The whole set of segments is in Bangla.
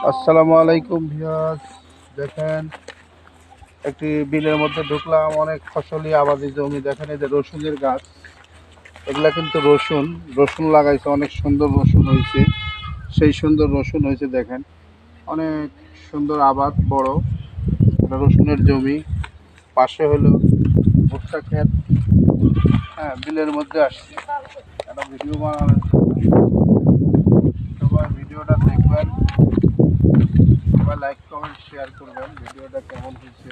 আসসালামু আলাইকুম ভিউয়ার্স। দেখেন, একটি বিলের মধ্যে ঢুকলাম। অনেক ফসলি আবাদি জমি। দেখেন এই যে রসুনের গাছ, এগুলা কিন্তু রসুন রসুন লাগাইছে। অনেক সুন্দর রসুন হয়েছে, সেই সুন্দর রসুন হয়েছে। দেখেন অনেক সুন্দর আবাদ, বড় এটা রসুনের জমি। পাশে হলো ভুট্টা ক্ষেত। হ্যাঁ, বিলের মধ্যে আসছি একটা ভিডিও বানানোর জন্য। সবাই ভিডিওটা দেখবেন, সবাই লাইক কমেন্ট শেয়ার করবেন। ভিডিওটা কেমন হয়েছে।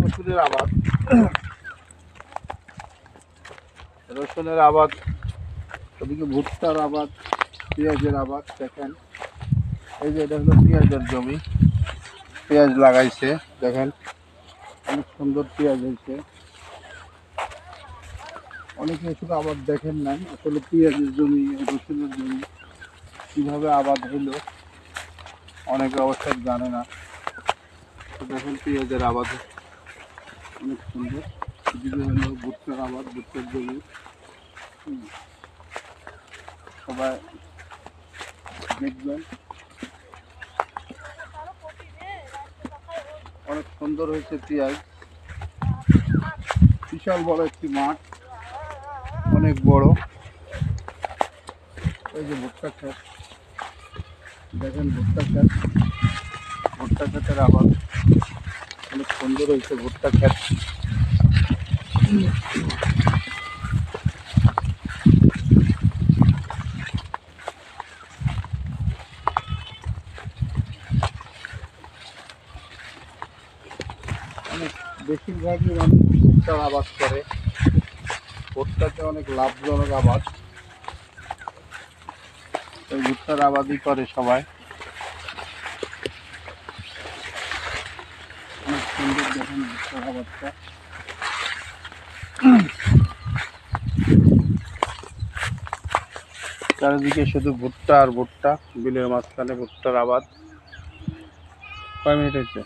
রসুনের আবাদ, রসুনের আবাদ, ওদিকে ভুট্টার আবাদ, পেঁয়াজের আবাদ। দেখেন এই যে এটা হলো পেঁয়াজের জমি, পেঁয়াজ লাগাইছে। দেখেন অনেক সুন্দর পেঁয়াজ হয়েছে। অনেকে শুধু আবাদ দেখেন নাই, আসলে পেঁয়াজের জমি, রসুনের জমি কীভাবে আবাদ হইলো অনেকে অবশ্যই জানে না। তো দেখেন পেঁয়াজের আবাদ অনেক সুন্দর। এদিকে হলো ভুট্টার আবাদ, ভুট্টার জমি। সবাই দেখবেন, অনেক সুন্দর হয়েছে পেঁয়াজ। বিশাল বড় একটি মাঠ, অনেক বড়। এই যে ভুট্টা ক্ষেত, দেখেন ভুট্টা ক্ষেত, ভুট্টা ক্ষেতের আবাদ অনেক সুন্দর হয়েছে। ভুট্টা ক্ষেত অনেক, বেশিরভাগই মানুষ ভুট্টার আবাদ করে। ভুট্টাতে অনেক লাভজনক আবাদ, এই ভুট্টার আবাদই করে সবাই। অনেক সুন্দর দেখেন ভুট্টার আবাদটা। চারিদিকে শুধু ভুট্টা আর ভুট্টা, বিলের মাঝখানে ভুট্টার আবাদ। কয় মিনিট হয়েছে?